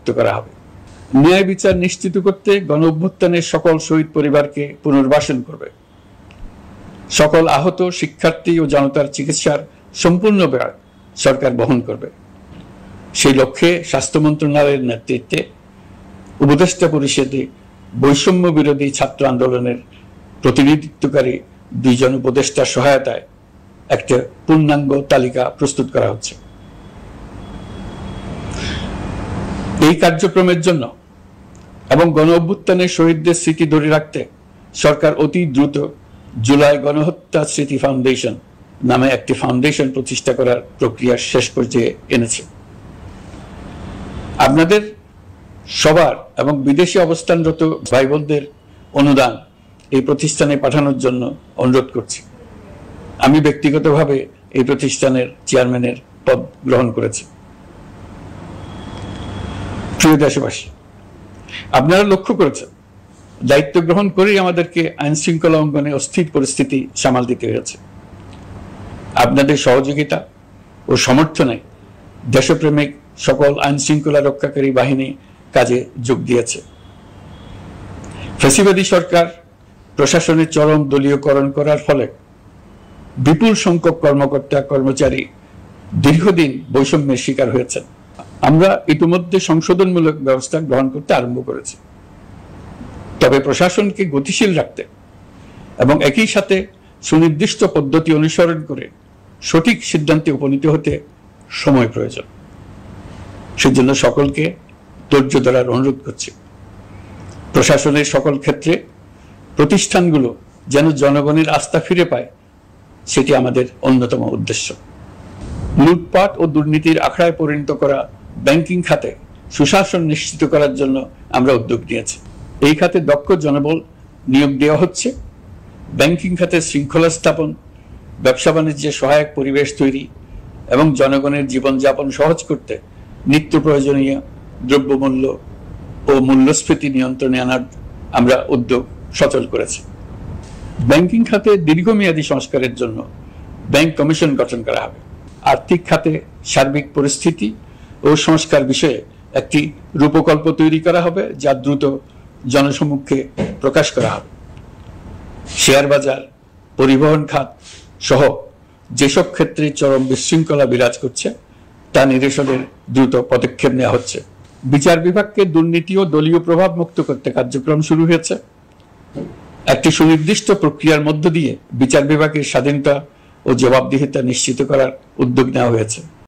মুক্ত করা হবে। ন্যায় বিচার নিশ্চিত করতে গণ অভ্যুত্থানের সকল শহীদ পরিবারকে পুনর্বাসন করবে। সকল আহত শিক্ষার্থী ও জনতার চিকিৎসার সম্পূর্ণ ব্যয় সরকার বহন করবে। সেই লক্ষ্যে স্বাস্থ্য মন্ত্রণালয়ের নেতৃত্বে উপদেষ্টা পরিষদে বৈষম্য বিরোধী ছাত্র আন্দোলনের প্রতিনিধিত্বকারী 2 জন উপদেষ্টার সহায়তায় একটা পূর্ণাঙ্গ তালিকা প্রস্তুত করা হচ্ছে। এই কার্যক্রমের জন্য এবং গণ অভ্যুত্থানের শহীদদের স্মৃতি ধরে রাখতে সরকার অতি দ্রুত জুলাই গণহত্যা স্মৃতি ফাউন্ডেশন নামে একটি ফাউন্ডেশন প্রতিষ্ঠা করার প্রক্রিয়া শেষ পর্যায়ে এনেছে। আপনাদের সবার এবং বিদেশে অবস্থানরত ভাই বোনদের অনুদান এই প্রতিষ্ঠানে পাঠানোর জন্য অনুরোধ করছি। আমি ব্যক্তিগতভাবে এই প্রতিষ্ঠানের চেয়ারম্যানের পদ গ্রহণ করেছি। প্রিয় দেশবাসী, আপনারা লক্ষ্য করেছেন দায়িত্ব গ্রহণ করেই আমাদেরকে আইন শৃঙ্খলা অঙ্গনে অস্থির পরিস্থিতি সামাল দিতে হয়েছে। আপনাদের সহযোগিতা ও সমর্থনে দেশপ্রেমিক সকল আইন শৃঙ্খলা রক্ষাকারী বাহিনী কাজে যোগ দিয়েছে। ফ্যাসিবাদী সরকার প্রশাসনের চরম দলীয়করণ করার ফলে বিপুল সংখ্যক কর্মকর্তা কর্মচারী দীর্ঘদিন বৈষম্যের শিকার হয়েছেন। আমরা ইতিমধ্যে সংশোধনমূলক ব্যবস্থা গ্রহণ করতে আরম্ভ করেছি। তবে প্রশাসনকে গতিশীল রাখতে এবং একই সাথে সুনির্দিষ্ট পদ্ধতি অনুসরণ করে সঠিক সিদ্ধান্তে উপনীত হতে সময় প্রয়োজন। সেজন্য সকলকে ধৈর্য ধরার অনুরোধ করছি। প্রশাসনের সকল ক্ষেত্রে প্রতিষ্ঠানগুলো যেন জনগণের আস্থা ফিরে পায়, সেটি আমাদের অন্যতম উদ্দেশ্য। লুটপাট ও দুর্নীতির আখড়ায় পরিণত করা ব্যাংকিং খাতে সুশাসন নিশ্চিত করার জন্য আমরা উদ্যোগ নিয়েছি। এই খাতে দক্ষ জনবল নিয়োগ দেওয়া হচ্ছে। ব্যাংকিং খাতে শৃঙ্খলা স্থাপন, ব্যবসা বাণিজ্যে সহায়ক পরিবেশ তৈরি এবং জনগণের জীবনযাপন সহজ করতে নিত্য প্রয়োজনীয় দ্রব্যমূল্য ও মূল্যস্ফীতি নিয়ন্ত্রণে আনার আমরা উদ্যোগ সচল করেছি। ব্যাংকিং খাতে দীর্ঘমেয়াদী সংস্কারের জন্য ব্যাংক কমিশন গঠন করা হবে। আর্থিক খাতে সার্বিক পরিস্থিতি ও সংস্কার বিষয়ে একটি রূপকল্প তৈরি করা হবে, যা দ্রুত জনসমক্ষে প্রকাশ করা হবে। শেয়ার বাজার, পরিবহন খাত সহ যেসব ক্ষেত্রে চরম বিশৃঙ্খলা বিরাজ করছে তা নিরসনের দ্রুত পদক্ষেপ নেওয়া হচ্ছে। বিচার বিভাগকে দুর্নীতি ও দলীয় প্রভাব মুক্ত করতে কার্যক্রম শুরু হয়েছে। একটি সুনির্দিষ্ট প্রক্রিয়ার মধ্য দিয়ে বিচার বিভাগের স্বাধীনতা ও জবাবদিহিতা নিশ্চিত করার উদ্যোগ নেওয়া হয়েছে।